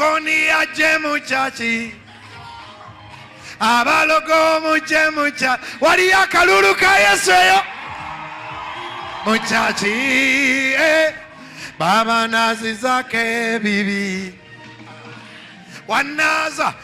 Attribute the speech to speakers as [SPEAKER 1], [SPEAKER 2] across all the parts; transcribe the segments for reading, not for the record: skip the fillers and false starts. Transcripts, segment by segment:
[SPEAKER 1] koni aje muchachi abalogo muje mucha wali akalulu ka Yesu yo muchachi baba nazi zake bibi wanaza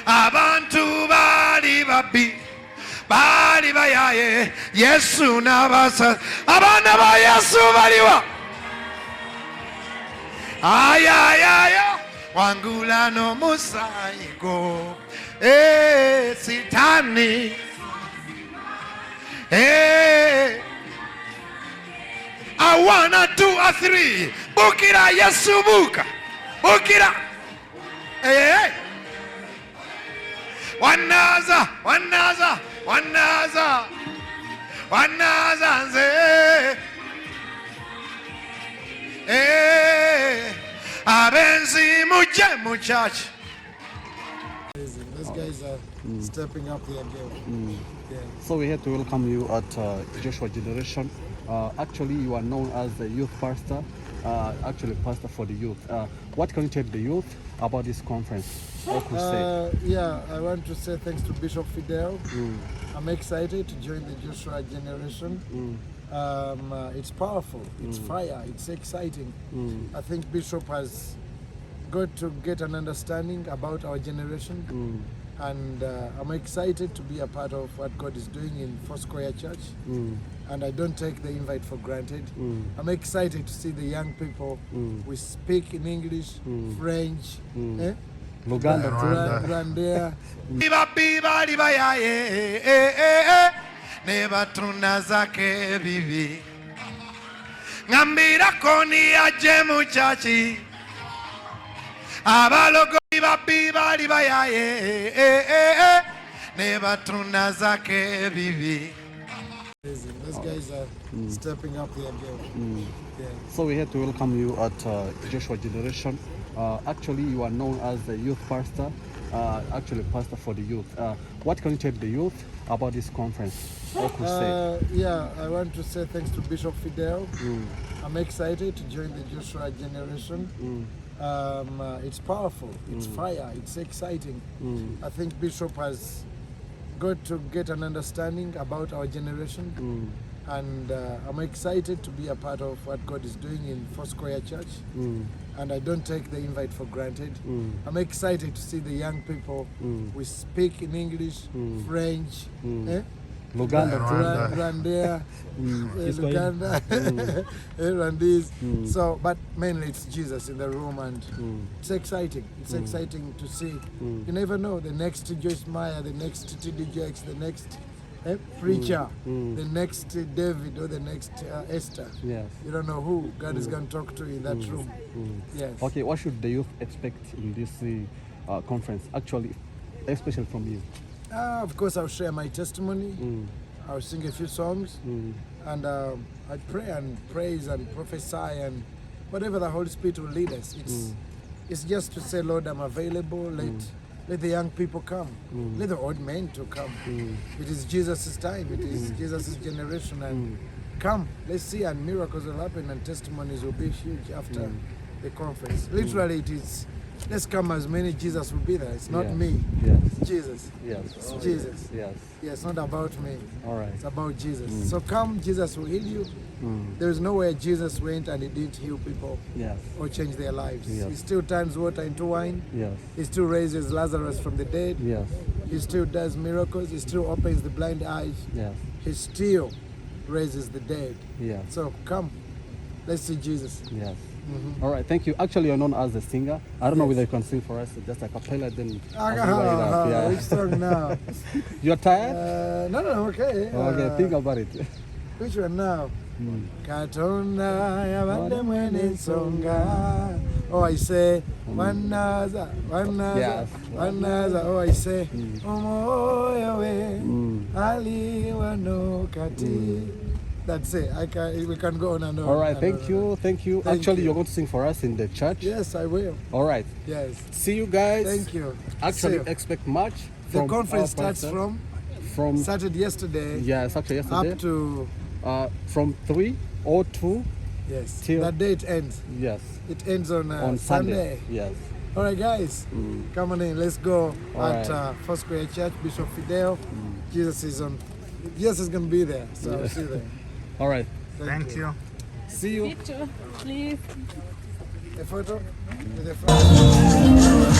[SPEAKER 1] abantu bali bayaye Yesu nabasa abana ba Yesu baliwa aya wangula no musaiko sitani I wanna 2 or 3 bukira Yesu bukira wanaza nze abenzi muje mu church.
[SPEAKER 2] These guys are stepping up their game. Yeah.
[SPEAKER 3] So we're here to welcome you at Joshua Generation. Actually, you are known as the youth pastor, actually pastor for the youth. What can you tell the youth about this conference or crusade?
[SPEAKER 2] Yeah, I want to say thanks to Bishop Fidel. I'm excited to join the Joshua Generation. It's powerful, it's fire, it's exciting. I think Bishop has got to get an understanding about our generation. And I'm excited to be a part of what God is doing in Foursquare Church. And I don't take the invite for granted. I'm excited to see the young people. We speak in English, French,
[SPEAKER 3] Luganda,
[SPEAKER 2] Rwanda.
[SPEAKER 1] Neba tuna zake bibi ngambira koni aje muchachi abalogo bali bayaye neba tuna zake bibi.
[SPEAKER 2] These guys are stepping up their game. Yeah.
[SPEAKER 3] So we're here to welcome you at Joshua Generation. Actually, you are known as the youth pastor, actually pastor for the youth. What can you tell the youth about this conference or crusade?
[SPEAKER 2] Yeah, I want to say thanks to Bishop Fidel. I'm excited to join the Joshua Generation. It's powerful, it's fire, it's exciting. I think Bishop has got to get an understanding about our generation. And I'm excited to be a part of what God is doing in Foursquare Church. And I don't take the invite for granted. I'm excited to see the young people. We speak in English, French,
[SPEAKER 3] Luganda,
[SPEAKER 2] Rwanda, Rwandese. So, but mainly it's Jesus in the room, and it's exciting. It's exciting to see. You never know, the next Joyce Meyer, the next TD Jakes, the next preacher, the next David, or the next Esther.
[SPEAKER 3] Yes.
[SPEAKER 2] You don't know who God is going to talk to in that room. Yes.
[SPEAKER 3] Okay, what should the youth expect in this conference, actually, especially from you?
[SPEAKER 2] Of course, I'll share my testimony. I'll sing a few songs. And I pray and praise and prophesy and whatever the Holy Spirit will lead us. It's just to say, Lord, I'm available. Let the young people come. Let the old men to come. It is Jesus' time. It is Jesus' generation. And come, let's see, and miracles will happen and testimonies will be huge after the conference. Literally, it is, let's come as many Jesus will be there. It's not me.
[SPEAKER 3] Yes.
[SPEAKER 2] It's Jesus.
[SPEAKER 3] Yes.
[SPEAKER 2] It's Jesus.
[SPEAKER 3] Yes.
[SPEAKER 2] Yeah, it's not about me.
[SPEAKER 3] All right.
[SPEAKER 2] It's about Jesus. So come, Jesus will heal you. There is nowhere Jesus went and he didn't heal people or change their lives. He still turns water into wine. He still raises Lazarus from the dead. He still does miracles. He still opens the blind eyes. He still raises the dead. So come, let's see Jesus.
[SPEAKER 3] All right, thank you. Actually, you're known as a singer. I don't know whether you can sing for us, just a cappella, then.
[SPEAKER 2] Which song now?
[SPEAKER 3] You're tired?
[SPEAKER 2] No, okay.
[SPEAKER 3] Okay, think about it.
[SPEAKER 2] Which one now? Katonda yabadde mwene ensonga. Oh, I say wanaza. Oh, I say omwoyo we ali wano kati. That's it. We can go on and on.
[SPEAKER 3] All right, thank you. Actually, you're going to sing for us in the church.
[SPEAKER 2] Yes, I will.
[SPEAKER 3] All right.
[SPEAKER 2] Yes.
[SPEAKER 3] See you guys.
[SPEAKER 2] Thank you.
[SPEAKER 3] Actually, expect much.
[SPEAKER 2] The conference starts from started yesterday.
[SPEAKER 3] Yeah, it's actually yesterday.
[SPEAKER 2] Up to
[SPEAKER 3] from 3:02.
[SPEAKER 2] Yes.
[SPEAKER 3] Till-
[SPEAKER 2] That day it ends.
[SPEAKER 3] Yes.
[SPEAKER 2] It ends on,
[SPEAKER 3] On
[SPEAKER 2] Sunday.
[SPEAKER 3] Yes.
[SPEAKER 2] All right, guys, come on in. Let's go
[SPEAKER 3] All
[SPEAKER 2] at
[SPEAKER 3] right.
[SPEAKER 2] First Square Church, Bishop Fidel. Jesus is going to be there. So I'll see you there.
[SPEAKER 3] All right.
[SPEAKER 1] Thank you.
[SPEAKER 3] See you.
[SPEAKER 4] Picture, please.
[SPEAKER 2] A photo with a friend.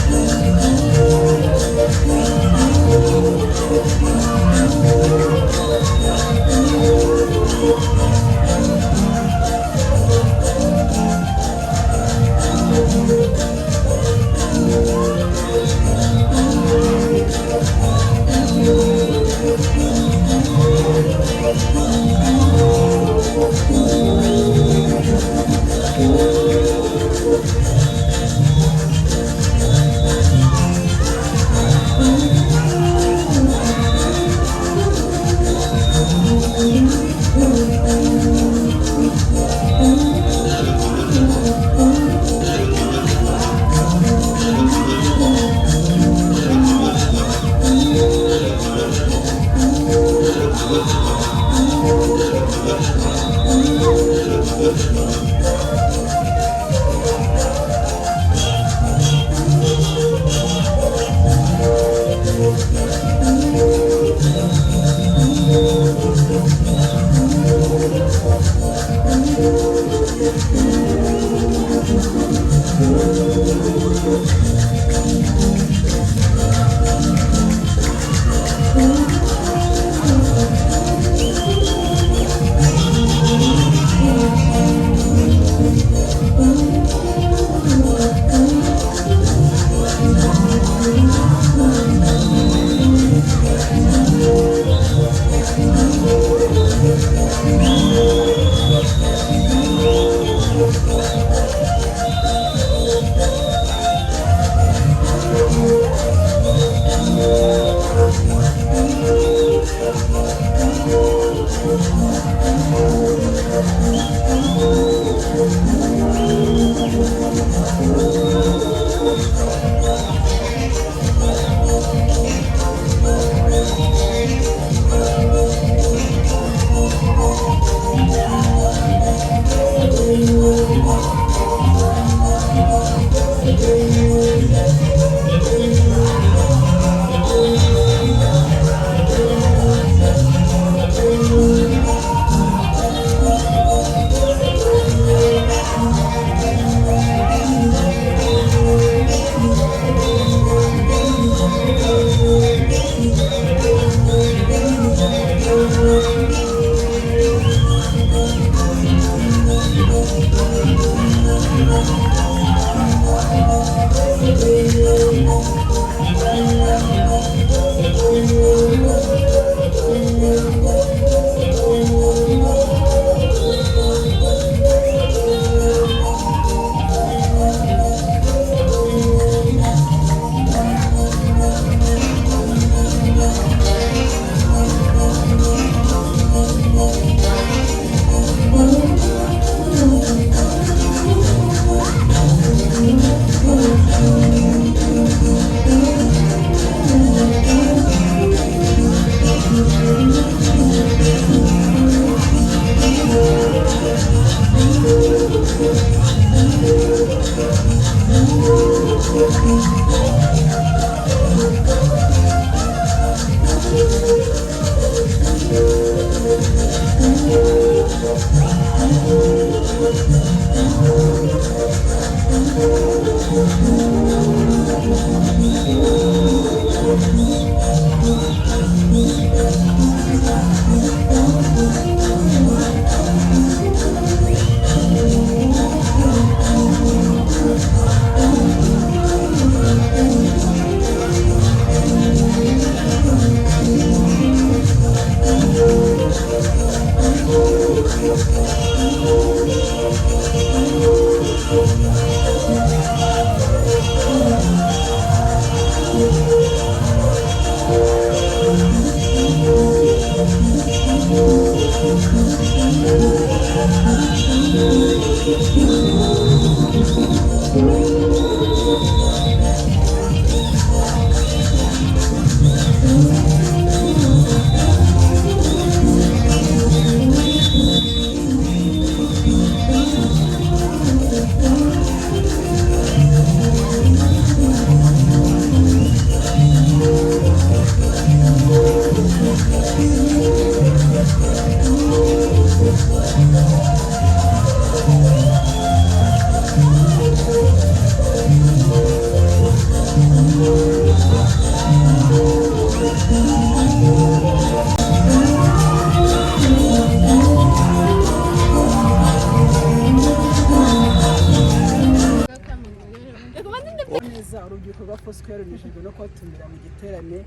[SPEAKER 4] rwa Foursquare runejejwe no kubatumira mu giterane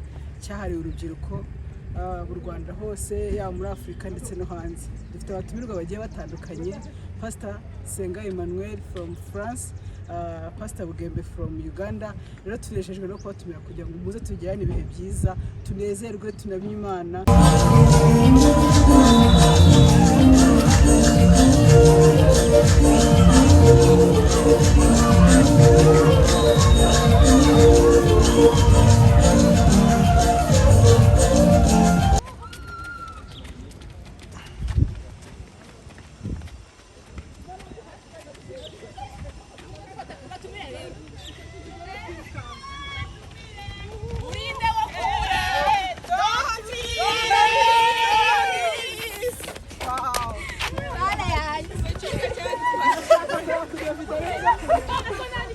[SPEAKER 4] cyahariwe urubyiruko mu Rwanda hose yaba muri Afurika ndetse no hanze. Dufite abatumirwa bagiye batandukanye, Pastor Senga Emmanuel from France, Pastor Bugembe from Uganda. Rero tunejejwe no kubatumira kugira ngo muze tugirane ibihe byiza, tunezerwe, tunamye Imana.